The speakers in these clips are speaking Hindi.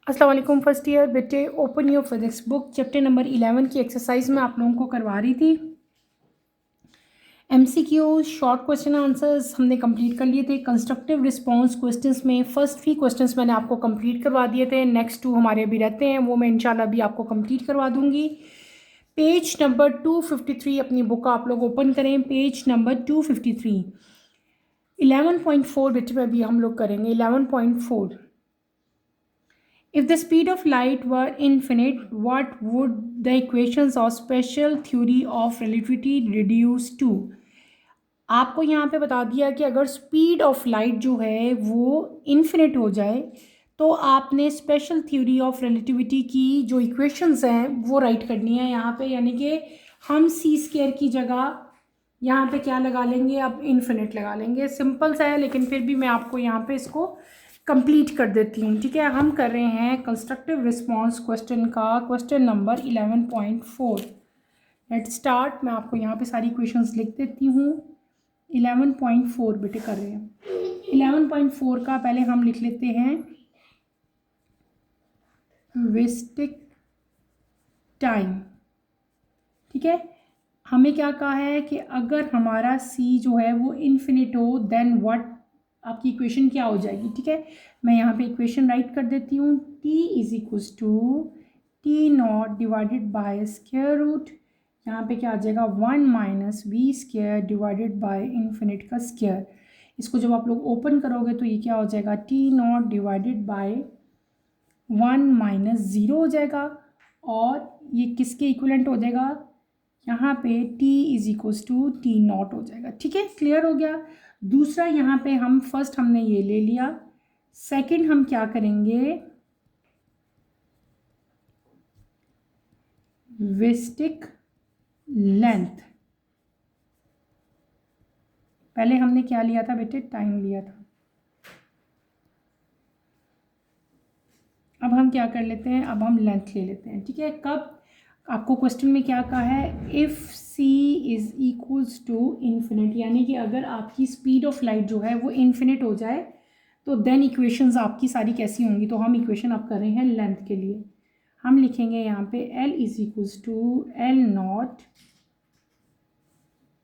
अस्सलाम वालेकुम फर्स्ट ईयर बेटे। Open your physics book, chapter number 11 की एक्सरसाइज में आप लोगों को करवा रही थी। एमसीक्यू शॉर्ट क्वेश्चन आंसर्स हमने कंप्लीट कर लिए थे। कंस्ट्रक्टिव रिस्पांस क्वेश्चंस में फर्स्ट 3 क्वेश्चंस मैंने आपको कंप्लीट करवा दिए थे। नेक्स्ट 2 हमारे अभी रहते हैं, वो मैं इंशाल्लाह अभी आपको कंप्लीट करवा दूंगी। पेज नंबर 253 अपनी बुक आप लोग ओपन करें। पेज नंबर 253 11.4 बेटे में अभी हम लोग करेंगे 11.4। If the speed of light were infinite, what would the equations of special theory of relativity reduce to? आपको यहाँ पे बता दिया कि अगर स्पीड ऑफ लाइट जो है वो इन्फिनिट हो जाए तो आपने स्पेशल थ्योरी ऑफ रिलेटिविटी की जो इक्वेशंस हैं वो राइट करनी है यहाँ पे। यानी कि हम सी स्क्वायर की जगह यहाँ पे क्या लगा लेंगे, अब इन्फिनिट लगा लेंगे। सिंपल सा है लेकिन फिर भी मैं आपको यहाँ पे इसको कंप्लीट कर देती हूँ। ठीक है, हम कर रहे हैं कंस्ट्रक्टिव रिस्पांस क्वेश्चन का क्वेश्चन नंबर 11.4। Let start. मैं आपको यहाँ पे सारी क्वेश्चंस लिख देती हूँ। 11.4 बेटे कर रहे हैं। 11.4 का पहले हम लिख लेते हैं वेस्टिक टाइम। ठीक है, हमें क्या कहा है कि अगर हमारा सी जो है वो इन्फिनिट हो देन व्हाट, आपकी इक्वेशन क्या हो जाएगी। ठीक है, मैं यहाँ पे इक्वेशन राइट कर देती हूँ। T is equals to T not divided by square root, यहाँ पे क्या आ जाएगा 1 minus we square divided by infinite का स्क्वायर। इसको जब आप लोग ओपन करोगे तो ये क्या हो जाएगा, T not divided by 1 minus 0 हो जाएगा और ये किसके इक्वलेंट हो जाएगा, यहाँ पे t is equals to T naught हो जाएगा। ठीक है, क्लियर हो गया। दूसरा यहाँ पे हम फर्स्ट हमने ये ले लिया। सेकंड हम क्या करेंगे, वेस्टिक लेंथ। पहले हमने क्या लिया था बेटे, टाइम लिया था। अब हम क्या कर लेते हैं, अब हम लेंथ ले लेते हैं। ठीक है, कब, आपको क्वेश्चन में क्या कहा है, if c is equals to infinite, यानी कि अगर आपकी स्पीड ऑफ लाइट जो है वो इन्फिनिट हो जाए तो देन इक्वेशंस आपकी सारी कैसी होंगी। तो हम इक्वेशन अब कर रहे हैं लेंथ के लिए। हम लिखेंगे यहाँ पे l is equals to L naught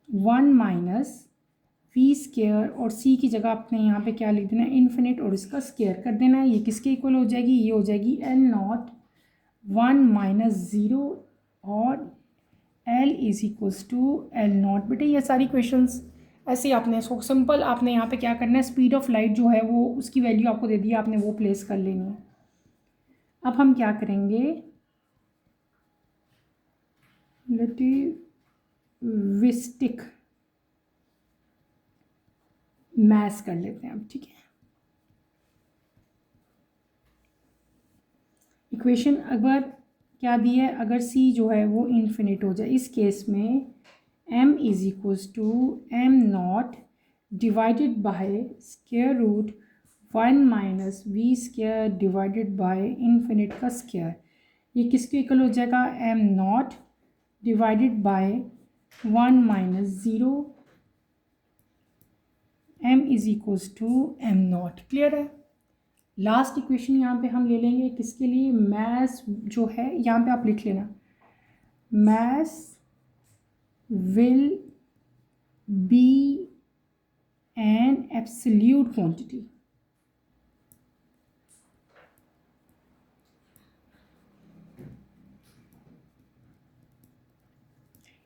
1 minus we square, और c की जगह आपने यहाँ पे क्या लिख देना है, इन्फिनिट, और इसका स्क्वायर कर देना है। ये किसके इक्वल हो जाएगी, ये हो जाएगी एल नॉट 1 माइनस 0 और L is equals to L naught. बेटे ये सारी क्वेश्चंस ऐसे ही आपने इसको सिंपल, आपने यहाँ पे क्या करना है, स्पीड ऑफ लाइट जो है वो उसकी वैल्यू आपको दे दी है, आपने वो प्लेस कर लेनी है। अब हम क्या करेंगे, रिलेटिविस्टिक मैथ्स कर लेते हैं अब। ठीक है, इक्वेशन अगर क्या दी है, अगर c जो है वो इन्फिनिट हो जाए, इस केस में m is equals to m naught divided by square root 1 minus we square divided by infinite का स्क्वायर। ये किसके इक्वल हो जाएगा, m naught divided by 1 minus 0, m is equals to m naught. Clear है। लास्ट इक्वेशन यहाँ पे हम ले लेंगे किसके लिए, मैथ्स जो है यहाँ पे आप लिख लेना, maths will be an absolute quantity.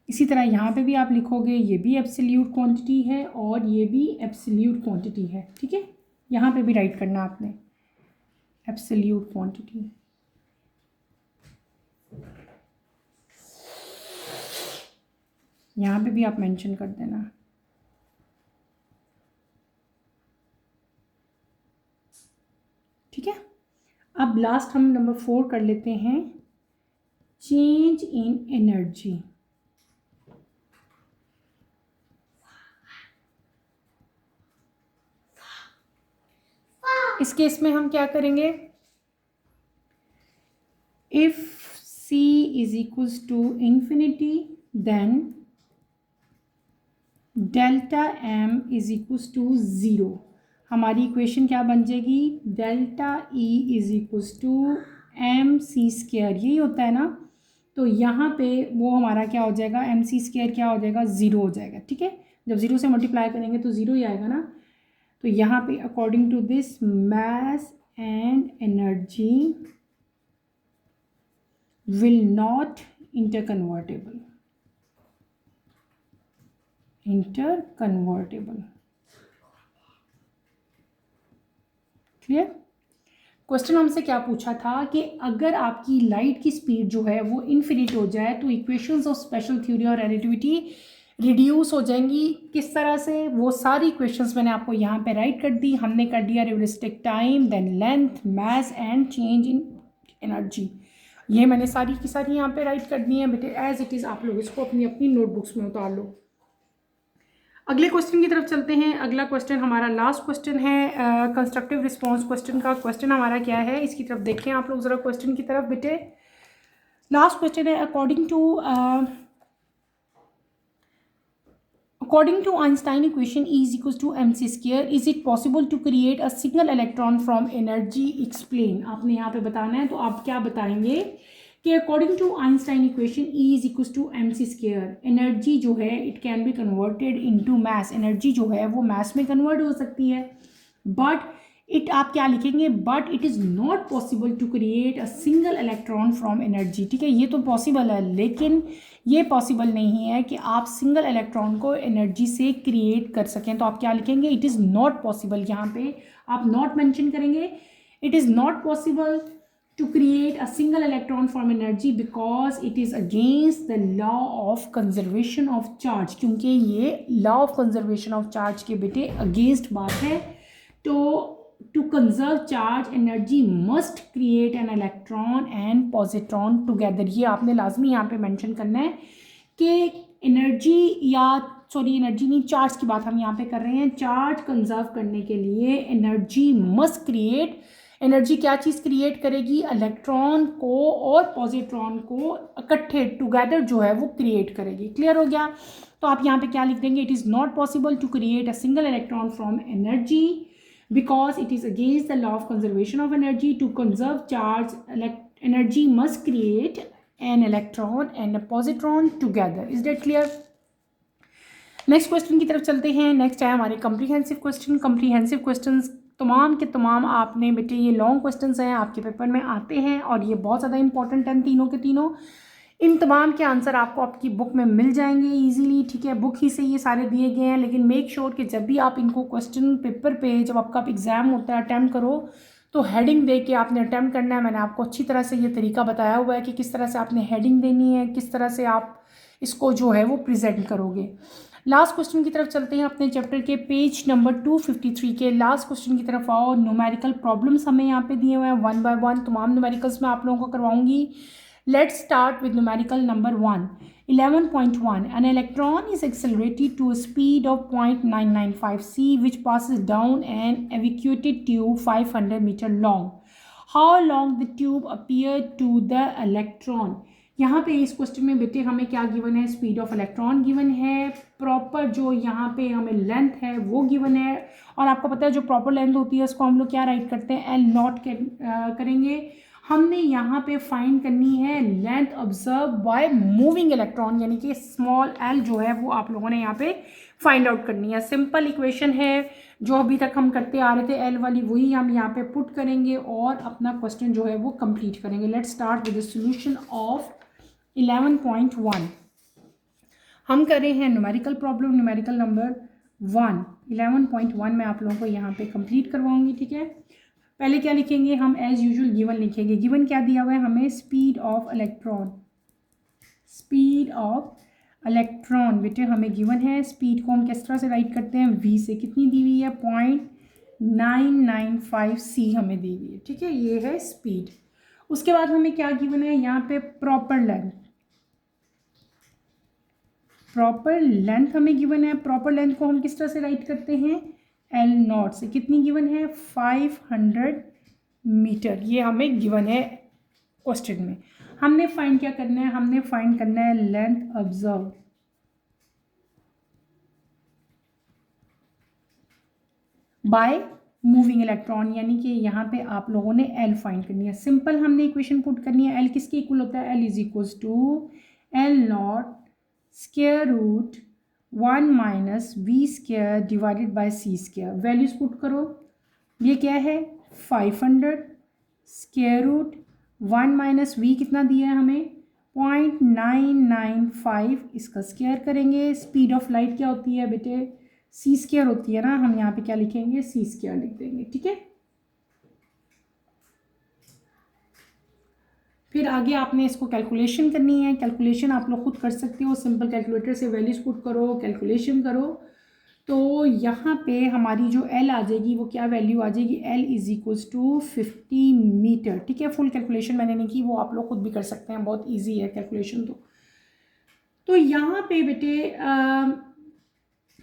इसी तरह यहाँ पे भी आप लिखोगे ये भी एब्सोल्यूट क्वांटिटी है और ये भी एब्सोल्यूट क्वांटिटी है। ठीक है, यहाँ पे भी राइट करना आपने एब्सोल्यूट क्वांटिटी। यहाँ पे भी आप मेंशन कर देना। ठीक है, अब लास्ट हम नंबर 4 कर लेते हैं, चेंज इन एनर्जी। इस केस में हम क्या करेंगे, if c is equals to infinity then delta m is equals to 0। हमारी इक्वेशन क्या बन जाएगी, delta e is equals to m c square, यही होता है ना। तो यहाँ पे वो हमारा क्या हो जाएगा, एम सी स्क्वायर क्या हो जाएगा, ज़ीरो हो जाएगा। ठीक है, जब ज़ीरो से मल्टीप्लाई करेंगे तो ज़ीरो ही आएगा ना। तो यहाँ पे according to this mass and energy will not interconvertible. Clear. Question हमसे क्या पूछा था कि अगर आपकी लाइट की स्पीड जो है वो इन्फिनिट हो जाए तो इक्वेशंस ऑफ स्पेशल थ्योरी और रिलेटिविटी रिड्यूस हो जाएंगी। किस तरह से, वो सारी इक्वेशंस मैंने आपको यहाँ पे राइट कर दी। हमने कर दिया relativistic time, then length, mass and change in energy. ये मैंने सारी की सारी यहाँ पे राइट कर दी है बेटे, एज इट इज़। आप लोग इसको अपनी अपनी नोटबुक्स में उतार लो। अगले क्वेश्चन की तरफ चलते हैं। अगला क्वेश्चन हमारा लास्ट क्वेश्चन है कंस्ट्रक्टिव रिस्पांस क्वेश्चन का। क्वेश्चन हमारा क्या है, इसकी तरफ देखें आप लोग ज़रा क्वेश्चन की तरफ बेटे। लास्ट क्वेश्चन है, According to Einstein equation E is equals to mc square, is it possible to create a single electron from energy? Explain। आपने यहाँ पे बताना है, तो आप क्या बताएंगे कि according to Einstein equation E is equals to mc square, energy जो है it can be converted into mass. Energy जो है वो मास में कन्वर्ट हो सकती है, बट इट, आप क्या लिखेंगे, but it is not possible to create a single electron from energy. ठीक है, ये तो पॉसिबल है, लेकिन ये पॉसिबल नहीं है कि आप सिंगल इलेक्ट्रॉन को एनर्जी से क्रिएट कर सकें। तो आप क्या लिखेंगे, इट इज़ नॉट पॉसिबल। यहाँ पे आप नॉट मेंशन करेंगे, it is not possible to create a single electron from energy because it is against the law of conservation of charge, क्योंकि ये law of conservation of charge के बेटे against बात है। तो to conserve charge energy must create an electron and positron together। ये आपने लाजमी यहाँ पे मेंशन करना है कि एनर्जी, या सॉरी एनर्जी नहीं, चार्ज की बात हम यहाँ पे कर रहे हैं। चार्ज कंजर्व करने के लिए एनर्जी मस्ट क्रिएट, एनर्जी क्या चीज़ क्रिएट करेगी, इलेक्ट्रॉन को और पॉजिट्रॉन को इकट्ठे टुगेदर जो है वो क्रिएट करेगी। क्लियर हो गया। तो आप यहाँ पे क्या लिख देंगे, it is not possible to create a single electron from energy because it is against the law of conservation of energy. To conserve charge, energy must create an electron and a positron together. Is that clear? Next question की तरफ चलते हैं। नेक्स्ट है हमारे कम्प्रीहेंसिव क्वेश्चन। कम्प्रीहेंसिव क्वेश्चंस तमाम के तमाम आपने बेटे, ये लॉन्ग क्वेश्चंस हैं, आपके पेपर में आते हैं और ये बहुत ज़्यादा इंपॉर्टेंट हैं तीनों के तीनों। इन तमाम के आंसर आपको आपकी बुक में मिल जाएंगे इजीली। ठीक है, बुक ही से ये सारे दिए गए हैं, लेकिन मेक श्योर कि जब भी आप इनको क्वेश्चन पेपर पे, जब आपका एग्ज़ाम होता है, अटैम्प्ट करो तो हेडिंग दे के आपने अटैम्प्ट करना है। मैंने आपको अच्छी तरह से ये तरीका बताया हुआ है कि किस तरह से आपने हेडिंग देनी है, किस तरह से आप इसको जो है वो प्रेजेंट करोगे। लास्ट क्वेश्चन की तरफ चलते हैं अपने चैप्टर के पेज नंबर 253 के लास्ट क्वेश्चन की तरफ आओ। न्यूमेरिकल प्रॉब्लम्स हमें यहाँ पे दिए हुए हैं 1 by 1। तमाम न्यूमेरिकल्स मैं आप लोगों को करवाऊंगी। Let's start with numerical number 1। 11.1 An electron is accelerated to a speed of 0.995 c which passes down an evacuated tube 500 meter long. How long the tube appeared to the electron? यहाँ पे इस क्वेश्चन में बेटे हमें क्या गिवन है, स्पीड ऑफ इलेक्ट्रॉन गिवन है, प्रॉपर जो यहाँ पे हमें लेंथ है वो गिवन है। और आपको पता है जो प्रॉपर लेंथ होती है उसको हम लोग क्या राइट करते हैं, एल नॉट करेंगे। हमने यहाँ पे फाइंड करनी है length observe by moving electron, यानी कि स्मॉल एल जो है वो आप लोगों ने यहाँ पे फाइंड आउट करनी है। सिंपल इक्वेशन है जो अभी तक हम करते आ रहे थे, एल वाली, वही हम यहाँ पे पुट करेंगे और अपना क्वेश्चन जो है वो कंप्लीट करेंगे। Let's start with the solution of 11.1। हम कर रहे हैं न्यूमेरिकल प्रॉब्लम, न्यूमेरिकल नंबर 1। 11.1 में आप लोगों को यहाँ पे कंप्लीट करवाऊंगी। ठीक है, पहले क्या लिखेंगे हम, एज यूजुअल गिवन लिखेंगे। गिवन क्या दिया हुआ है हमें, speed of electron. Speed of electron बेटे हमें गिवन है। स्पीड को हम किस तरह से राइट करते हैं, v से। कितनी दी हुई है, 0.995 c हमें दी हुई है। ठीक है, ये है स्पीड। उसके बाद हमें क्या गिवन है यहाँ पे, प्रॉपर लेंथ। प्रॉपर लेंथ हमें गिवन है। प्रॉपर लेंथ को हम किस तरह से राइट करते हैं, एल नॉट से। कितनी गिवन है, 500 मीटर। ये हमें गिवन है क्वेश्चन में। हमने फाइंड क्या करना है, हमने फाइंड करना है length observe by moving electron, यानी कि यहाँ पे आप लोगों ने एल फाइंड करनी है। सिंपल हमने इक्वेशन पुट करनी है। एल किसके इक्वल होता है? L is equals to L naught square root 1 minus we square divided by C square. Values put करो। ये क्या है? 500 स्क्वायर रूट 1 माइनस वी कितना दिया है हमें? 0.995। इसका स्क्वायर करेंगे। स्पीड ऑफ लाइट क्या होती है बेटे? सी स्क्वायर होती है ना। हम यहाँ पे क्या लिखेंगे? सी स्क्वायर लिख देंगे। ठीक है, फिर आगे आपने इसको कैलकुलेशन करनी है। कैलकुलेशन आप लोग खुद कर सकते हो, सिंपल कैलकुलेटर से वैल्यूज पुट करो, कैलकुलेशन करो। तो यहाँ पे हमारी जो एल आ जाएगी वो क्या वैल्यू आ जाएगी? L is equals to 50 metre. ठीक है, फुल कैलकुलेशन मैंने नहीं की, वो आप लोग खुद भी कर सकते हैं, बहुत ईजी है कैलकुलेशन। तो यहाँ पे बेटे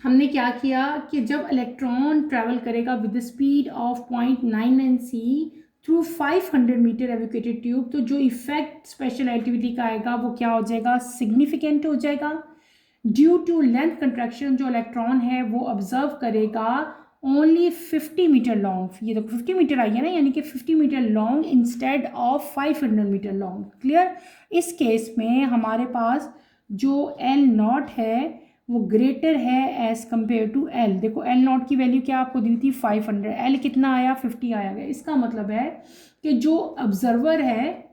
हमने क्या किया कि जब इलेक्ट्रॉन ट्रैवल करेगा with the speed of 0.99 C through 500 metre evacuated tube, तो जो इफेक्ट स्पेशल एक्टिविटी का आएगा वो क्या हो जाएगा? सिग्निफिकेंट हो जाएगा। ड्यू टू लेंथ कंट्रैक्शन जो इलेक्ट्रॉन है वो ऑब्जर्व करेगा ओनली 50 मीटर लॉन्ग। ये तो 50 मीटर आई है ना, यानी कि 50 metre long instead of 500 metre long. Clear? इस केस में हमारे पास जो एल नॉट है वो ग्रेटर है एज कंपेयर टू एल। देखो एल नॉट की वैल्यू क्या आपको दी थी? 500। एल कितना आया? 50 आया गया। इसका मतलब है कि जो ऑब्जर्वर है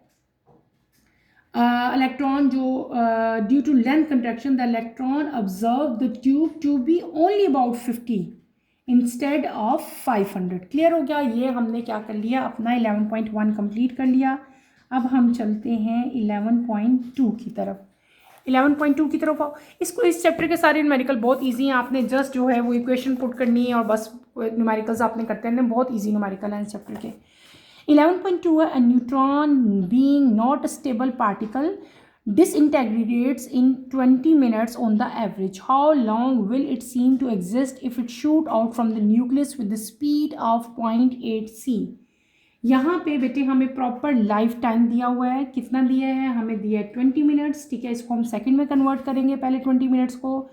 इलेक्ट्रॉन जो due to length contraction the electron observe the tube to be only about 50 instead of 500। Clear हो गया? ये हमने क्या कर लिया? अपना 11.1 कंप्लीट कर लिया। अब हम चलते हैं 11.2 की तरफ। 11.2 की तरफ आओ। इसको इस चैप्टर के सारे न्यूमेरिकल बहुत इजी हैं। आपने जस्ट जो है वो इक्वेशन पुट करनी है और बस न्यूमेरिकल्स आपने करते हैं। बहुत इजी न्यूमेरिकल हैं इस चैप्टर के। 11.2 है, a neutron being not a stable particle disintegrates in 20 minutes on the average. How long will it seem to exist if it shoot out from the nucleus with the speed of 0.8 c? यहाँ पे बेटे हमें प्रॉपर लाइफ टाइम दिया हुआ है। कितना दिया है? हमें दिया है 20 मिनट्स। ठीक है, इसको हम सेकंड में कन्वर्ट करेंगे पहले 20 मिनट्स को।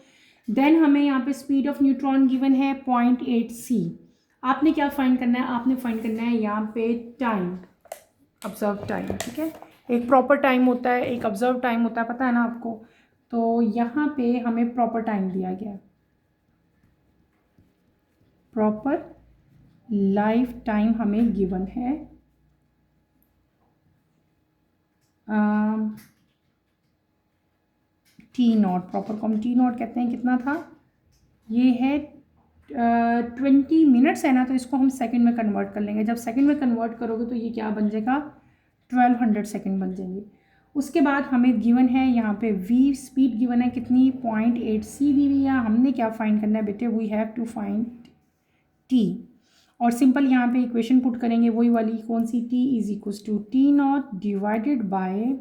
देन हमें यहाँ पे स्पीड ऑफ न्यूट्रॉन गिवन है 0.8 c। आपने क्या फाइंड करना है? आपने फाइंड करना है यहाँ पे टाइम, ऑब्जर्व टाइम। ठीक है, एक प्रॉपर टाइम होता है, एक ऑब्जर्व टाइम होता है, पता है ना आपको। तो यहाँ पे हमें प्रॉपर टाइम दिया गया है, प्रॉपर लाइफ टाइम हमें गिवन है टी नॉट। प्रॉपर को हम टी नॉट कहते हैं। कितना था? ये है 20 मिनट्स है ना, तो इसको हम सेकंड में कन्वर्ट कर लेंगे। जब सेकंड में कन्वर्ट करोगे तो ये क्या बन जाएगा? 1200 सेकंड बन जाएंगे। उसके बाद हमें गिवन है यहाँ पे वी स्पीड गिवन है कितनी? 0.8 सी दी हुई है। हमने क्या फाइंड करना है बेटे? We have to find T. और सिंपल यहाँ पे इक्वेशन पुट करेंगे वही वाली। कौन सी? T is equals to T not divided by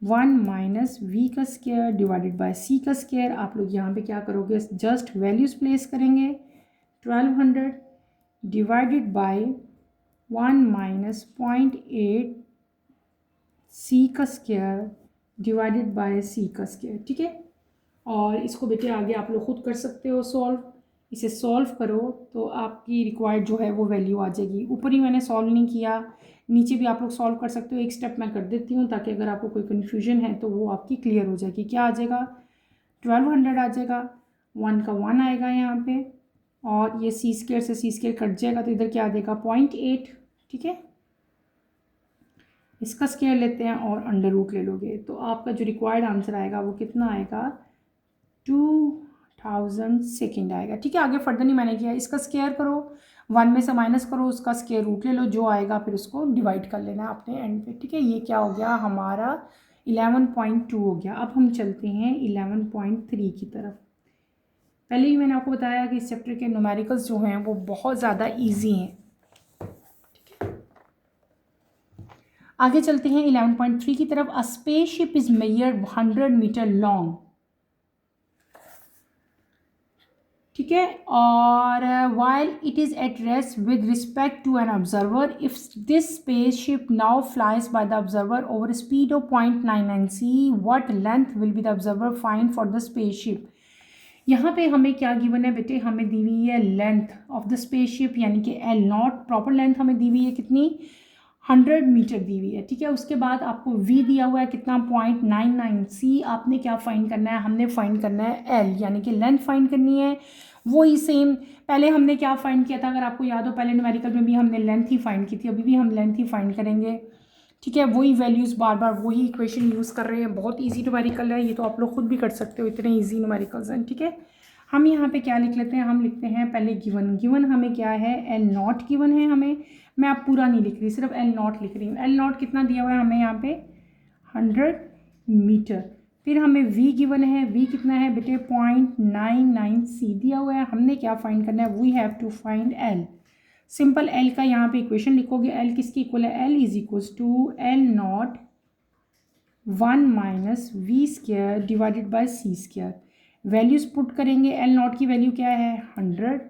1 minus V का स्क्वायर डिवाइडेड बाय सी का स्क्वायर। आप लोग यहाँ पे क्या करोगे? जस्ट वैल्यूज प्लेस करेंगे। 1200 डिवाइडेड बाय 1 माइनस 0.8 सी का स्क्वायर डिवाइडेड बाय सी का स्क्वायर। ठीक है, और इसको बेटे आगे आप लोग खुद कर सकते हो सॉल्व। इसे सॉल्व करो तो आपकी रिक्वायर्ड जो है वो वैल्यू आ जाएगी। ऊपर ही मैंने सॉल्व नहीं किया, नीचे भी आप लोग सॉल्व कर सकते हो। एक स्टेप मैं कर देती हूँ ताकि अगर आपको कोई कन्फ्यूजन है तो वो आपकी क्लियर हो जाएगी। क्या आ जाएगा? 1200 आ जाएगा, 1 का 1 आएगा यहाँ पे, और ये सी स्क्वायर से सी स्क्वायर कट जाएगा तो इधर क्या आ जाएगा? 0.8। ठीक है, इसका स्क्वायर लेते हैं और अंडर रूट ले लोगे तो आपका जो रिक्वायर्ड आंसर आएगा वो कितना आएगा? 2000 सेकेंड आएगा। ठीक है, आगे फर्दर नहीं मैंने किया। इसका स्क्वायर करो, 1 में से माइनस करो, उसका स्क्वायर रूट ले लो, जो आएगा फिर उसको डिवाइड कर लेना अपने एंड पे। ठीक है, ये क्या हो गया? हमारा 11.2 हो गया। अब हम चलते हैं 11.3 की तरफ। पहले ही मैंने आपको बताया कि इस चैप्टर के न्यूमेरिकल्स जो हैं वो बहुत ज़्यादा ईजी हैं। आगे चलते हैं 11.3 की तरफ। A spaceship is measured 100 metre long. ठीक है, और while it is at rest with respect to an observer, if this spaceship now flies by the observer over speed of 0.99 c, what length will be the observer find for the spaceship. यहाँ पे हमें क्या गिवन है बेटे, हमें दी हुई है लेंथ ऑफ द स्पेसशिप यानी कि एल नॉट, प्रॉपर लेंथ हमें दी हुई है कितनी, 100 मीटर दी हुई है, ठीक है। उसके बाद आपको वी दिया हुआ है कितना, 0.99। सी आपने क्या फाइंड करना है, हमने फाइंड करना है एल यानी कि लेंथ फाइंड करनी है। वही सेम पहले हमने क्या फाइंड किया था, अगर आपको याद हो पहले न्यूमेरिकल में भी हमने लेंथ ही फाइंड की थी, अभी भी हम लेंथ ही फाइंड करेंगे, ठीक है। वही वैल्यूज़ बार बार वही इक्वेशन यूज़ कर रहे हैं। बहुत इजी न्यूमेरिकल है ये, तो आप लोग खुद भी कर सकते हो, इतने इजी न्यूमेरिकल्स हैं, ठीक है। हम यहाँ पे क्या लिख लेते हैं, हम लिखते हैं पहले गिवन, गिवन हमें क्या है, एल नॉट गिवन है हमें। मैं आप पूरा नहीं लिख रही, सिर्फ एल नॉट लिख रही हूँ। एल नॉट कितना दिया हुआ है हमें यहाँ पे, 100 मीटर। फिर हमें वी गिवन है, वी कितना है बेटे, 0.99 सी दिया हुआ है। हमने क्या फाइंड करना है, we have to find L. Simple L का यहाँ पे इक्वेशन लिखोगे, एल किसकी इक्वल है, L is equals to L naught 1 minus we square divided by C square. Values put करेंगे, एल नॉट की वैल्यू क्या है 100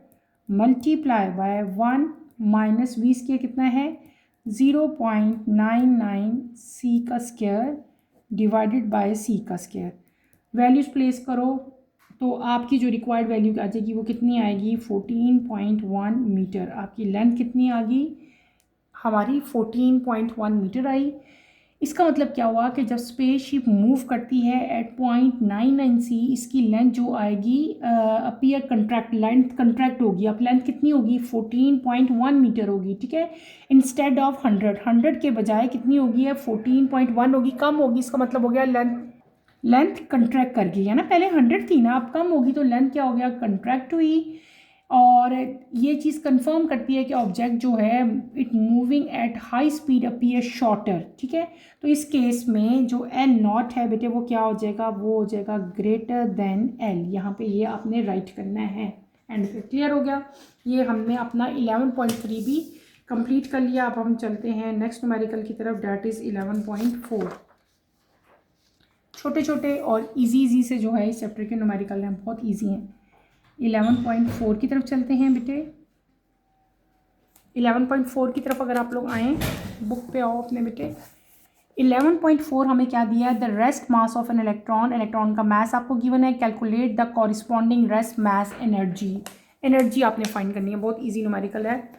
multiply by 1 minus we square कितना है 0.99 सी का स्क्वायर डिवाइडेड बाय सी का स्क्वायर। वैल्यूज प्लेस करो तो आपकी जो रिक्वायर्ड वैल्यू आ जाएगी वो कितनी आएगी, 14.1 मीटर। आपकी लेंथ कितनी आ गई हमारी, 14.1 मीटर आई। इसका मतलब क्या हुआ कि जब स्पेसशिप मूव करती है एट 0.99 सी, इसकी लेंथ जो आएगी अपीयर कंट्रैक्ट, लेंथ कंट्रैक्ट होगी। अब लेंथ कितनी होगी, 14.1 मीटर होगी, ठीक है। इंस्टेड ऑफ 100 के बजाय कितनी होगी है 14.1 होगी, कम होगी। इसका मतलब हो गया लेंथ कंट्रैक्ट कर गई है ना, पहले 100 थी ना, अब कम होगी तो लेंथ क्या हो गया, कंट्रैक्ट हुई। और ये चीज़ कंफर्म करती है कि ऑब्जेक्ट जो है it moving at high speed appear shorter, ठीक है। तो इस केस में जो एल नॉट है बेटे वो क्या हो जाएगा, वो हो जाएगा ग्रेटर देन एल। यहाँ पे ये आपने राइट करना है। एंड फिर क्लियर हो गया, ये हमने अपना 11.3 भी कंप्लीट कर लिया। अब हम चलते हैं नेक्स्ट न्यूमेरिकल की तरफ, डैट इज़ 11.4। छोटे छोटे और इजी से जो है इस चैप्टर के न्यूमेरिकल हैं, बहुत इजी हैं। 11.4 की तरफ चलते हैं बेटे। 11.4 की तरफ अगर आप लोग आएँ, बुक पे आओ अपने बेटे। 11.4 हमें क्या दिया है, the rest mass of an electron, electron का मास आपको गिवन है। Calculate the corresponding rest mass energy, energy आपने फाइंड करनी है। बहुत ईजी न्यूमेरिकल है।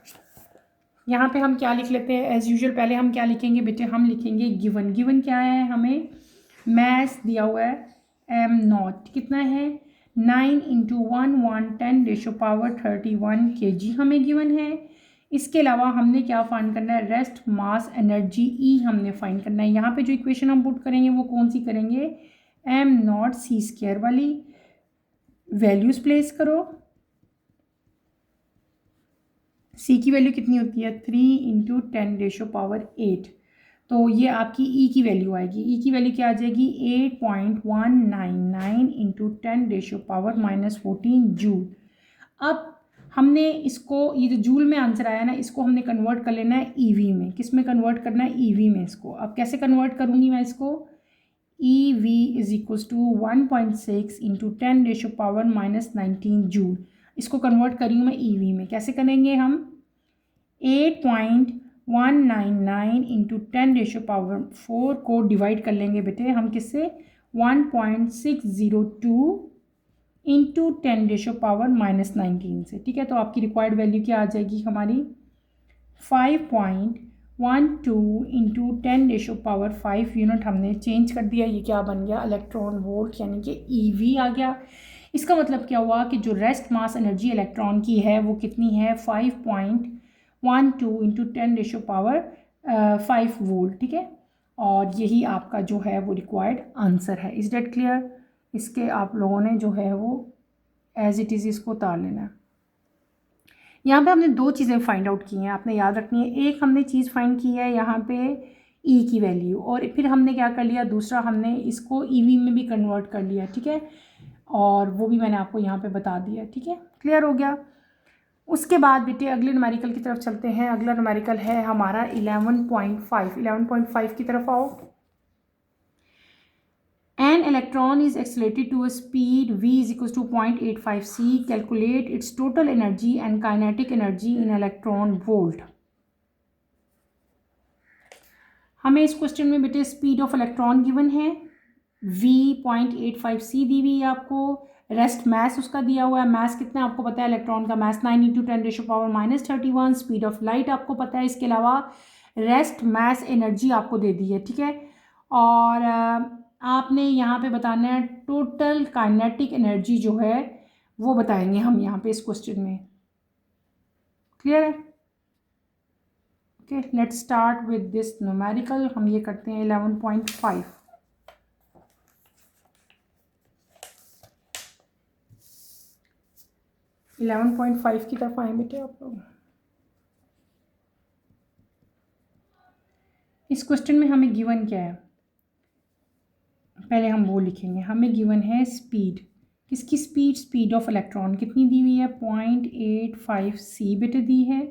यहाँ पे हम क्या लिख लेते हैं, एज़ यूजुअल पहले हम क्या लिखेंगे बेटे, हम लिखेंगे गिवन। गिवन क्या है, हमें मास दिया हुआ है एम नॉट, कितना है 9 × 10⁻31 kg हमें गिवन है। इसके अलावा हमने क्या फाइंड करना है, रेस्ट मास एनर्जी ई हमने फाइंड करना है। यहाँ पे जो इक्वेशन हम पुट करेंगे वो कौन सी करेंगे, एम नॉट सी स्क्वायर वाली। वैल्यूज प्लेस करो, सी की वैल्यू कितनी होती है 3 × 10⁸8। तो ये आपकी ई की वैल्यू आएगी। ई की वैल्यू क्या आ जाएगी 8.199 × 10⁻⁻14 जूल। अब हमने इसको, ये जो जूल में आंसर आया ना, इसको हमने कन्वर्ट कर लेना है ईवी में। किस में कन्वर्ट करना है, ईवी में। इसको अब कैसे कन्वर्ट करूँगी मैं इसको, EV is equals to 1.6 × 10⁻⁻19 joule. इसको कन्वर्ट करी हूँ मैं ईवी में। कैसे करेंगे हम, 8.199 × 10⁻4 को डिवाइड कर लेंगे बेटे हम किससे, 1.602 × 10⁻⁻19 से, ठीक है। तो आपकी रिक्वायर्ड वैल्यू क्या आ जाएगी हमारी, 5.12 × 10⁻5 यूनिट। हमने चेंज कर दिया, ये क्या बन गया, इलेक्ट्रॉन वोल्ट यानी कि EV आ गया। इसका मतलब क्या हुआ कि जो रेस्ट मास एनर्जी इलेक्ट्रॉन की है वो कितनी है, 5.12 × 10⁻5 वोल्ट, ठीक है। और यही आपका जो है वो रिक्वायर्ड आंसर है। Is that clear. इसके आप लोगों ने जो है वो एज इट इज़ इसको उतार लेना है। यहाँ पे हमने दो चीज़ें फाइंड आउट की हैं, आपने याद रखनी है। एक हमने चीज़ फाइंड की है यहाँ पे ई की वैल्यू, और फिर हमने क्या कर लिया, दूसरा हमने इसको ईवी में भी कन्वर्ट कर लिया, ठीक है। और वो भी मैंने आपको यहाँ पे बता दिया, ठीक है। क्लियर हो गया। उसके बाद बेटे अगले न्यूमेरिकल की तरफ चलते हैं। अगला न्यूमेरिकल है हमारा 11.5। 11.5 की तरफ आओ। An electron is accelerated to a speed v is equals to 0.85 c. Calculate its total energy and kinetic energy in electron volt. हमें इस क्वेश्चन में बेटे स्पीड ऑफ इलेक्ट्रॉन गिवन है V.85c दी हुई है आपको। रेस्ट मास उसका दिया हुआ है, मास कितना आपको पता है, इलेक्ट्रॉन का मास 9 × 10⁻⁻⁻³ स्पीड ऑफ लाइट आपको पता है। इसके अलावा रेस्ट मास एनर्जी आपको दे दी है, ठीक है। और आपने यहाँ पे बताना है टोटल काइनेटिक एनर्जी जो है वो बताएंगे हम यहाँ पे इस क्वेश्चन में। क्लियर है? Okay, let's start with this numerical. हम ये करते हैं 11.5। 11.5 की तरफ आए बेटे आप लोग। इस क्वेश्चन में हमें गिवन क्या है, पहले हम वो लिखेंगे। हमें गिवन है स्पीड, किसकी स्पीड, स्पीड ऑफ इलेक्ट्रॉन कितनी दी हुई है, 0.85c बेटे दी है।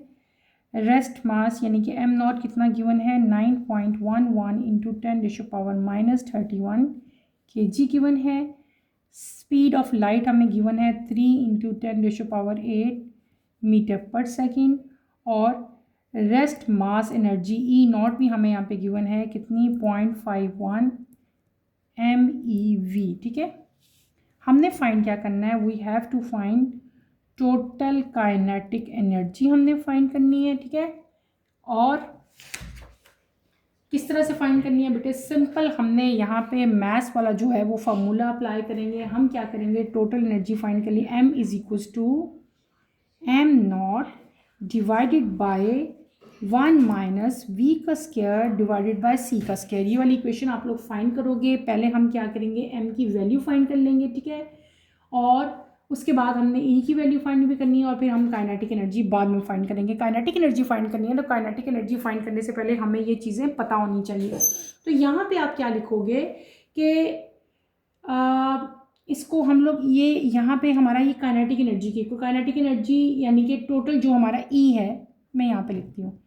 रेस्ट मास यानी कि m नॉट कितना गिवन है, 9.11 × 10⁻31 kg गिवन है। स्पीड ऑफ लाइट हमें गिवन है 3 × 10⁸ मीटर पर सेकेंड। और rest mass energy E not भी हमें यहाँ पे गिवन है कितनी, 0.51 MeV, ठीक है। हमने फाइंड क्या करना है, we have to find total kinetic energy हमने फाइंड करनी है, ठीक है। और किस तरह से फाइंड करनी है बेटे, सिंपल, हमने यहाँ पे मैथ्स वाला जो है वो फार्मूला अप्लाई करेंगे। हम क्या करेंगे, टोटल एनर्जी फाइंड कर लिए, m = m not divided by 1 - v का स्क्वायर डिवाइडेड बाय c का स्क्वायर। ये वाली इक्वेशन आप लोग फाइंड करोगे। पहले हम क्या करेंगे, m की वैल्यू फाइंड कर लेंगे, ठीक है। और उसके बाद हमने E की वैल्यू फाइंड भी करनी है और फिर हम काइनेटिक एनर्जी बाद में फाइंड करेंगे। काइनेटिक एनर्जी फाइंड करनी है तो काइनेटिक एनर्जी फाइंड करने से पहले हमें ये चीज़ें पता होनी चाहिए। तो यहाँ पे आप क्या लिखोगे कि इसको हम लोग ये यहाँ पे हमारा ये काइनेटिक एनर्जी की, काइनेटिक एनर्जी यानी कि टोटल जो हमारा E है, मैं यहाँ पे लिखती हूँ,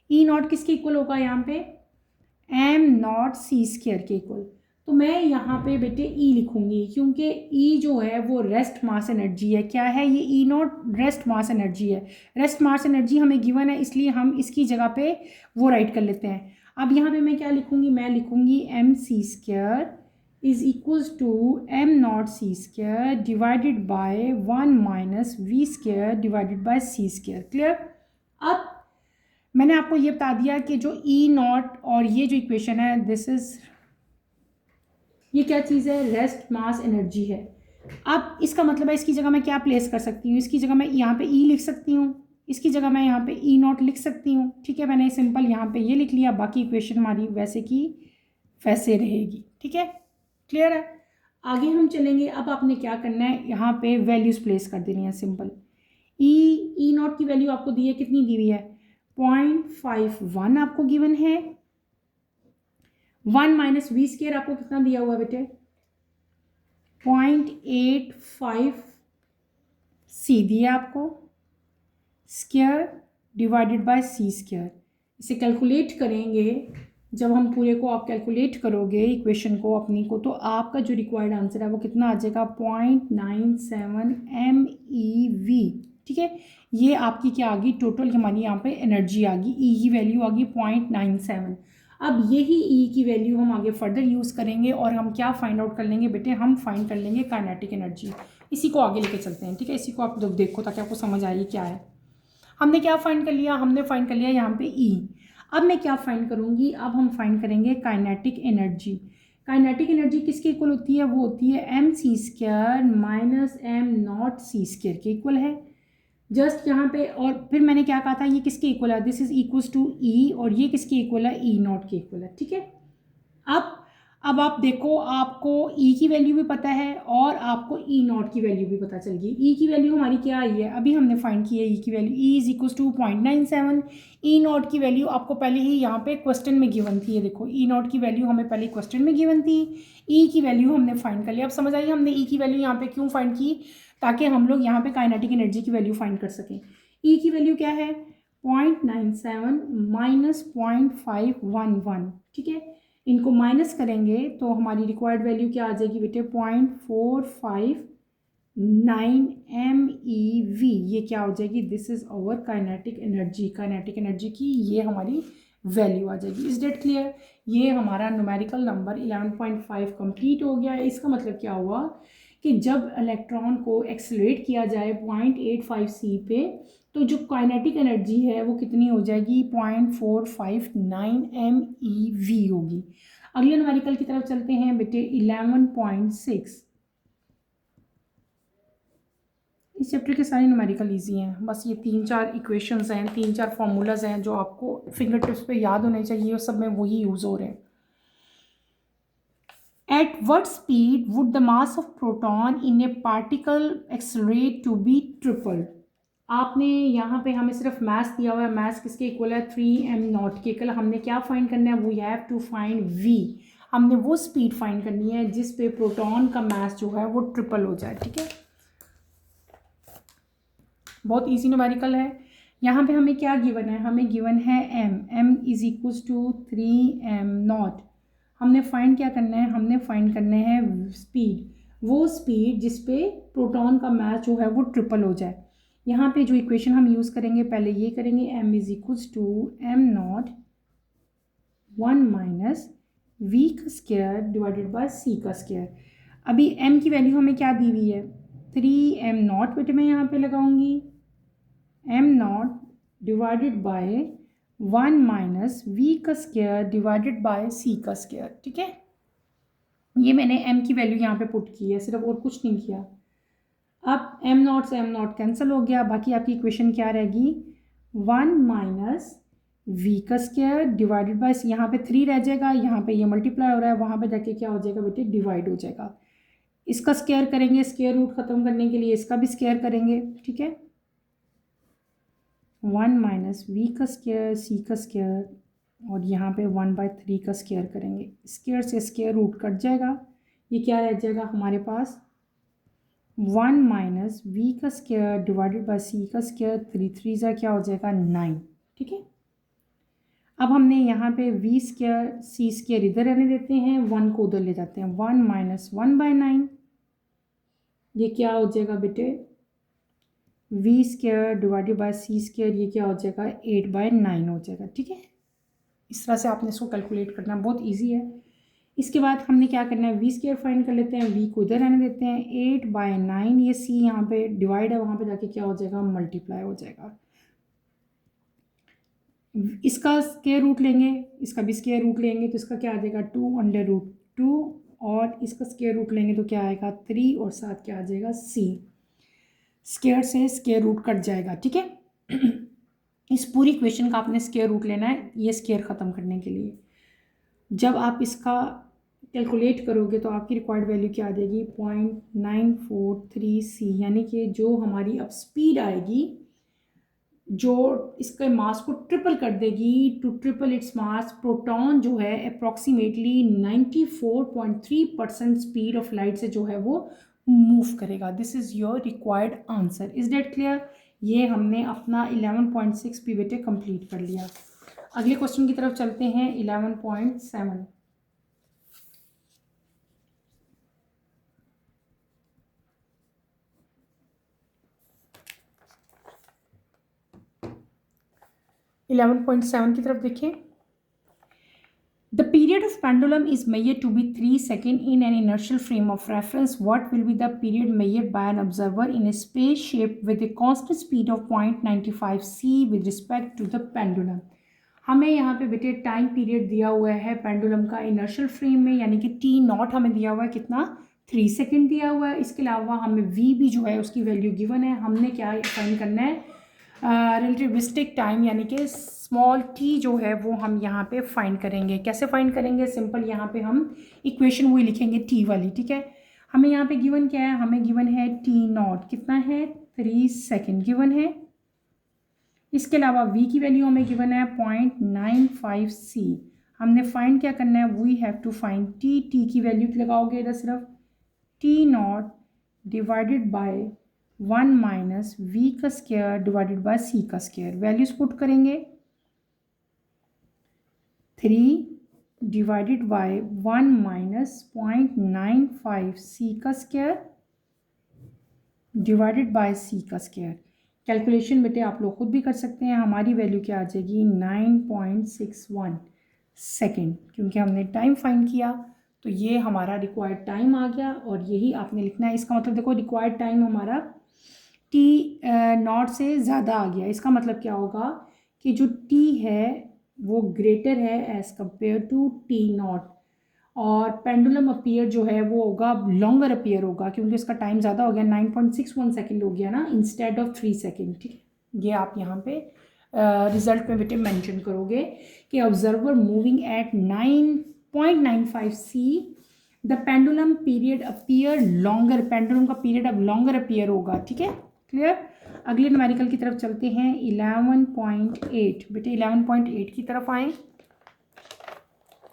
E नॉट किसके इक्वल होगा यहाँ पे, m नॉट c स्क्वायर के इक्वल। तो मैं यहाँ पे बेटे E लिखूंगी क्योंकि E जो है वो रेस्ट मास एनर्जी है। क्या है ये, E not rest mass energy है। रेस्ट मास एनर्जी हमें गिवन है, इसलिए हम इसकी जगह पे वो राइट कर लेते हैं। अब यहाँ पे मैं क्या लिखूंगी, मैं लिखूंगी mc square is equals to m naught c square divided by 1 - v square divided by c square. Clear? अब मैंने आपको ये बता दिया कि जो E नॉट और ये जो इक्वेशन है, दिस इज, ये क्या चीज़ है, रेस्ट मास एनर्जी है। अब इसका मतलब है इसकी जगह मैं क्या प्लेस कर सकती हूँ, इसकी जगह मैं यहाँ पे E लिख सकती हूँ, इसकी जगह मैं यहाँ पे E नॉट लिख सकती हूँ, ठीक है। मैंने सिंपल यहाँ पे ये लिख लिया, बाकी इक्वेशन हमारी वैसे की वैसे रहेगी, ठीक है। क्लियर है? आगे हम चलेंगे। अब आपने क्या करना है, यहाँ पे वैल्यूज़ प्लेस कर देनी है सिंपल। ई नॉट की वैल्यू आपको दी है, कितनी दी हुई है, 0.51 आपको गिवन है। 1 - v स्क्वायर आपको कितना दिया हुआ है बेटे, 0.85c दिया आपको, square divided by c square. इसे कैलकुलेट करेंगे, जब हम पूरे को आप कैलकुलेट करोगे इक्वेशन को अपनी को, तो आपका जो रिक्वायर्ड आंसर है वो कितना आ जाएगा, 0.97 MeV, ठीक है। ये आपकी क्या आ गई, टोटल हमारी यहाँ पे एनर्जी आ गई, E की वैल्यू आ गई 0.97। अब यही E की वैल्यू हम आगे फर्दर यूज़ करेंगे और हम क्या फाइंड आउट कर लेंगे बेटे, हम फाइंड कर लेंगे काइनेटिक एनर्जी। इसी को आगे लेके चलते हैं, ठीक है। इसी को आप लोग देखो ताकि आपको समझ आए क्या है। हमने क्या फाइंड कर लिया, हमने फाइंड कर लिया यहाँ पे E। अब मैं क्या फाइंड करूँगी, अब हम फाइंड करेंगे काइनेटिक एनर्जी। काइनेटिक एनर्जी किसके इक्वल होती है, वो होती है mc square minus m naught c square के इक्वल है। जस्ट यहाँ पे, और फिर मैंने क्या कहा था, ये किसके इक्वल है, this is equals to E, और ये किसके इक्वल है, E नॉट के इक्वल है, ठीक है। अब आप देखो, आपको E की वैल्यू भी पता है और आपको E नॉट की वैल्यू भी पता चल गई। E की वैल्यू हमारी क्या आई है, अभी हमने फाइंड की है E की value, E is equals to 0.97। E naught की वैल्यू आपको पहले ही यहाँ पे क्वेश्चन में गिवन थी, ये देखो E नॉट की वैल्यू हमें पहले क्वेश्चन में गिवन थी। E की वैल्यू हमने फाइंड कर लिया। अब समझ आई हमने E की वैल्यू यहाँ पे क्यों फाइंड की, ताकि हम लोग यहाँ पे काइनेटिक एनर्जी की वैल्यू फाइंड कर सकें। E की वैल्यू क्या है, 0.97 माइनस 0.511, ठीक है। इनको माइनस करेंगे तो हमारी रिक्वायर्ड वैल्यू क्या आ जाएगी बेटे, 0.459 MeV। ये क्या हो जाएगी, this is our kinetic energy. Kinetic energy की ये हमारी वैल्यू आ जाएगी। Is that clear? ये हमारा न्यूमेरिकल नंबर 11.5 कंप्लीट हो गया है। इसका मतलब क्या हुआ कि जब इलेक्ट्रॉन को एक्सेलरेट किया जाए 0.85 पे, तो जो काइनेटिक एनर्जी है वो कितनी हो जाएगी? 0.459 MeV होगी। अगले न्यूमेरिकल की तरफ चलते हैं बेटे, 11.6। इस चैप्टर के सारे न्यूमेरिकल इजी हैं, बस ये 3-4 इक्वेशंस हैं, 3-4 फार्मूलाज हैं जो आपको फिंगर टिप्स पे याद होने चाहिए, और सब में वही यूज़ हो रहे हैं। At what speed would the mass of proton in a particle accelerate to be tripled? आपने यहाँ पे हमें सिर्फ मास दिया हुआ है, मास किसके इक्वल है? 3m0 के। कल हमने क्या फाइंड करना है? We have to find v। हमने वो स्पीड फाइंड करनी है जिस पे प्रोटॉन का मास जो है वो ट्रिपल हो जाए, ठीक है। बहुत इजी न्यूमेरिकल है। यहाँ पे हमें क्या गिवन है? हमें गिवन है m is equals to 3m0। हमने फाइंड क्या करना है? हमने फाइंड करना है स्पीड, वो स्पीड जिस पे प्रोटॉन का मास जो है वो ट्रिपल हो जाए। यहाँ पे जो इक्वेशन हम यूज़ करेंगे, पहले ये करेंगे, m is equals to m0 1 minus v का स्क्वायर डिवाइडेड बाय c का स्क्वायर। अभी m की वैल्यू हमें क्या दी हुई है? 3m0 बेटे मैं यहाँ पे लगाऊंगी m0 divided by 1 minus v का स्क्वायर डिवाइडेड बाय c का स्क्वायर, ठीक है। ये मैंने m की वैल्यू यहाँ पे पुट की है, सिर्फ और कुछ नहीं किया। अब m0 से m0 कैंसिल हो गया, बाकी आपकी इक्वेशन क्या रहेगी? 1 माइनस v का स्क्वायर डिवाइडेड बाय, यहाँ पे 3 रह जाएगा, यहाँ पे ये मल्टीप्लाई हो रहा है, वहाँ पे जाके क्या हो जाएगा बेटे? डिवाइड हो जाएगा। इसका स्क्वायर करेंगे, स्क्वायर रूट खत्म करने के लिए इसका भी स्क्वायर करेंगे, ठीक है। 1 माइनस वी का स्क्वायर सी का स्क्वायर, और यहाँ पे 1/3 का स्क्वायर करेंगे। स्क्वायर से स्क्वायर रूट कट जाएगा, ये क्या रह जाएगा हमारे पास? 1 माइनस वी का स्क्वायर डिवाइडेड बाय सी का स्क्वायर, 3 3 ज़ा क्या हो जाएगा? 9, ठीक है। अब हमने यहाँ पे वी स्क्वायर सी स्क्वायर इधर रहने देते हैं, 1 को उधर ले जाते हैं, 1 माइनस 1/9, ये क्या हो जाएगा बेटे? V square divided by C square, ये क्या हो जाएगा? 8/9 हो जाएगा, ठीक है। इस तरह से आपने इसको कैलकुलेट करना, बहुत इजी है। इसके बाद हमने क्या करना है? वी स्क्वायर फाइंड कर लेते हैं, वी को इधर रहने देते हैं, 8/9, ये सी यहाँ पे डिवाइड है, वहाँ पे जाके क्या हो जाएगा? मल्टीप्लाई हो जाएगा। इसका स्क्वायर रूट लेंगे, इसका भी स्क्वायर रूट लेंगे, तो इसका क्या आ जाएगा? 2/√2, और इसका स्क्वायर रूट लेंगे तो क्या आएगा? 3, और साथ क्या आ जाएगा? सी। स्क्वायर से स्क्वायर रूट कट जाएगा, ठीक है। इस पूरी इक्वेशन का आपने स्क्वायर रूट लेना है, ये स्क्वायर ख़त्म करने के लिए। जब आप इसका कैलकुलेट करोगे तो आपकी रिक्वायर्ड वैल्यू क्या आ जाएगी? 0.943c, यानी कि जो हमारी अब स्पीड आएगी जो इसके मास को ट्रिपल कर देगी, to triple its mass, proton जो है अप्रॉक्सीमेटली 94.3% स्पीड ऑफ लाइट से जो है वो मूव करेगा। This is your required answer. Is that clear? ये हमने अपना 11.6 पी बेटे कंप्लीट कर लिया। अगले क्वेश्चन की तरफ चलते हैं, 11.7। इलेवन पॉइंट सेवन की तरफ देखिए। The period of pendulum is measured to be 3 seconds in an inertial frame of reference. What will be the period measured by an observer in a spaceship with a constant speed of 0.95 c with respect to the pendulum? हमें यहाँ पे बेटे टाइम पीरियड दिया हुआ है पेंडुलम का इनर्शियल फ्रेम में, यानी कि t0 हमें दिया हुआ है कितना? 3 सेकेंड दिया हुआ है। इसके अलावा हमें v भी जो है उसकी वैल्यू गिवन है। हमने क्या फाइंड करना है? रिलेटिविस्टिक टाइम, यानी कि स्मॉल t जो है वो हम यहाँ पे फाइंड करेंगे। कैसे फाइंड करेंगे? सिंपल, यहाँ पे हम इक्वेशन वही लिखेंगे t वाली, ठीक है। हमें यहाँ पे गिवन क्या है? हमें गिवन है t0 कितना है? 3 सेकेंड गिवन है। इसके अलावा v की वैल्यू हमें गिवन है 0.95 c। हमने फाइंड क्या करना है? We have to find t की वैल्यू लगाओगे इधर सिर्फ t0 divided by 1 minus V का स्क्वायर डिवाइडेड बाय सी का स्क्वायर। वैल्यूज पुट करेंगे, 3 डिवाइडेड बाय 1 माइनस 0.95 सी का स्क्वायर डिवाइडेड बाय सी का स्क्वायर। कैलकुलेशन बेटे आप लोग खुद भी कर सकते हैं। हमारी वैल्यू क्या आ जाएगी 9.61 सेकेंड, क्योंकि हमने टाइम फाइंड किया तो ये हमारा रिक्वायर्ड टाइम आ गया और यही आपने लिखना है। इसका मतलब देखो रिक्वायर्ड टाइम हमारा टी नॉट से ज़्यादा आ गया। इसका मतलब क्या होगा कि जो टी है वो ग्रेटर है as compare to T naught, और पेंडुलम अपीयर जो है वो होगा लॉन्गर अपीयर होगा, क्योंकि उसका टाइम ज़्यादा हो गया 9.61 सेकेंड हो गया ना इंस्टेड ऑफ 3 सेकेंड। ठीक है, ये आप यहाँ पे रिजल्ट में बेटे मेंशन करोगे कि observer moving at 9.95 see the pendulum period appear longer, pendulum का पीरियड अब लॉन्गर अपीयर होगा। ठीक है, क्लियर। अगले न्यूमेरिकल की तरफ चलते हैं 11.8 बेटे 11.8 की तरफ आएँ।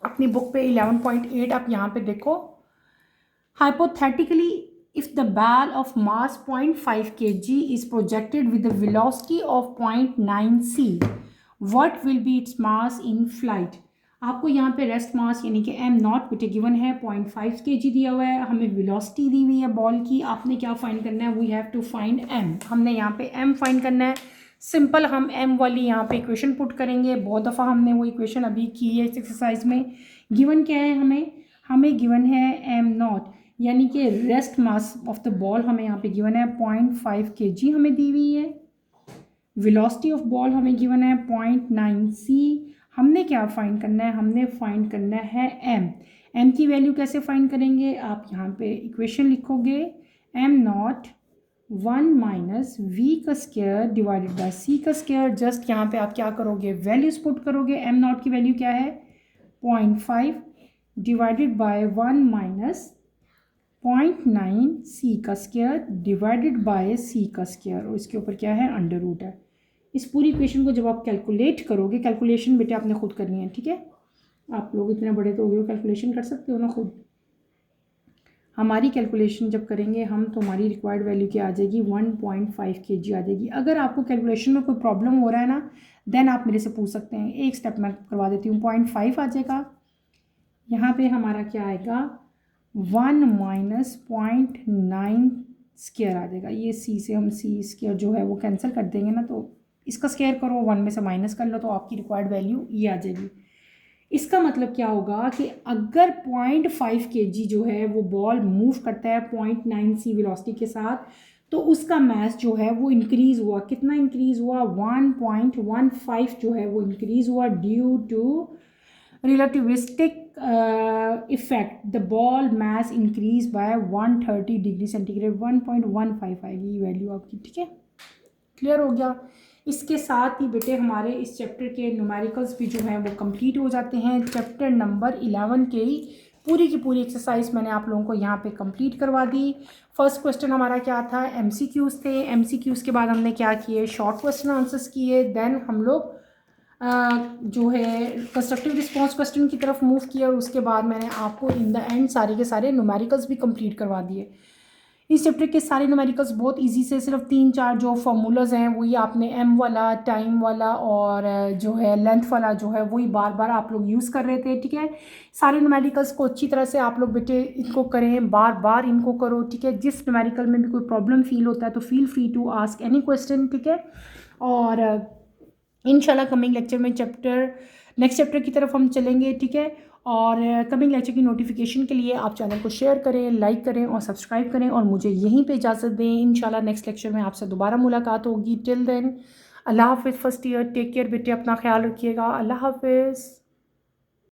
अपनी बुक पे 11.8 आप यहाँ पे देखो। हाइपोथेटिकली इफ द बैल of mass 0.5 kg is projected with the velocity of 0.9 c, what will be its mass in flight. आपको यहाँ पे रेस्ट मास यानी कि m नॉट बेटे गिवन है 0.5 kg दिया हुआ है, हमें वेलोसिटी दी हुई है बॉल की। आपने क्या फाइंड करना है, we have to find m। हमने यहाँ पे m फाइंड करना है। सिंपल हम m वाली यहाँ पे इक्वेशन पुट करेंगे। बहुत दफ़ा हमने वो इक्वेशन अभी की है इस एक्सरसाइज में। गिवन क्या है हमें गिवन है m नॉट यानी कि rest mass of the ball हमें यहाँ पे गिवन है 0.5 kg हमें दी हुई है। वेलोसिटी ऑफ बॉल हमें गिवन है 0.9 c। हमने क्या फाइंड करना है, हमने फाइंड करना है m की वैल्यू कैसे फाइंड करेंगे, आप यहाँ पे इक्वेशन लिखोगे m नॉट 1 माइनस वी का स्क्वायर डिवाइडेड बाय सी का स्क्वायर। जस्ट यहाँ पे आप क्या करोगे, वैल्यूज पुट करोगे। m नॉट की वैल्यू क्या है 0.5 डिवाइडेड बाय 1 माइनस 0.9 सी का स्क्वायर डिवाइडेड बाय सी का स्क्वायर, और इसके ऊपर क्या है अंडर रूट है। इस पूरी इक्वेशन को जब आप कैलकुलेट करोगे, कैलकुलेशन बेटे आपने खुद करनी है। ठीक है, आप लोग इतने बड़े तो हो गए हो, कैलकुलेशन कर सकते हो ना खुद। हमारी कैलकुलेशन जब करेंगे हम तो हमारी रिक्वायर्ड वैल्यू क्या आ जाएगी 1.5 kg आ जाएगी। अगर आपको कैलकुलेशन में कोई प्रॉब्लम हो रहा है ना, देन आप मेरे से पूछ सकते हैं। एक स्टेप मैं करवा देती हूँ। 0.5 आ जाएगा, यहाँ पे हमारा क्या आएगा 1 माइनस 0.9 स्क्वायर आ जाएगा। ये सी से हम सी स्क्वायर जो है वो कैंसिल कर देंगे ना, तो इसका स्क्वायर करो 1 में से माइनस कर लो तो आपकी रिक्वायर्ड वैल्यू ये आ जाएगी। इसका मतलब क्या होगा कि अगर 0.5 kg जो है वो बॉल मूव करता है 0.9 c वेलोसिटी के साथ, तो उसका मास जो है वो इंक्रीज़ हुआ। कितना इंक्रीज़ हुआ 1.15 जो है वो इंक्रीज़ हुआ due to relativistic effect. The ball mass increase by 130 degree centigrade. 1.15 आएगी वैल्यू आपकी। ठीक है, क्लियर हो गया। इसके साथ ही बेटे हमारे इस चैप्टर के न्यूमेरिकल्स भी जो हैं वो कंप्लीट हो जाते हैं। चैप्टर नंबर 11 के ही पूरी की पूरी एक्सरसाइज मैंने आप लोगों को यहाँ पे कंप्लीट करवा दी। फर्स्ट क्वेश्चन हमारा क्या था, MCQs थे। MCQs के बाद हमने क्या किए, शॉर्ट क्वेश्चन आंसर्स किए। देन हम लोग जो है कंस्ट्रक्टिव रिस्पॉन्स क्वेश्चन की तरफ मूव किया, और उसके बाद मैंने आपको इन द एंड सारे के सारे न्यूमेरिकल्स भी कंप्लीट करवा दिए। इस चैप्टर के सारे न्यूमेरिकल्स बहुत इजी से, सिर्फ 3-4 जो फार्मूलाज हैं वही आपने m वाला, टाइम वाला और जो है लेंथ वाला जो है वही बार बार आप लोग यूज़ कर रहे थे। ठीक है, सारे न्यूमेरिकल्स को अच्छी तरह से आप लोग बेटे इनको करें, बार बार इनको करो। ठीक है, जिस न्यूमेरिकल में भी कोई प्रॉब्लम फील होता है तो feel free to ask any question. ठीक है, और इंशाल्लाह कमिंग लेक्चर में नेक्स्ट चैप्टर की तरफ हम चलेंगे। ठीक है, और कमिंग लेक्चर की नोटिफिकेशन के लिए आप चैनल को शेयर करें, लाइक करें और सब्सक्राइब करें, और मुझे यहीं पे इजाज़त दें। इंशाल्लाह नेक्स्ट लेक्चर में आपसे दोबारा मुलाकात होगी। टिल देन अल्लाह हाफ़िज़। फर्स्ट ईयर टेक केयर बेटे, अपना ख्याल रखिएगा। अल्लाह हाफ़िज़।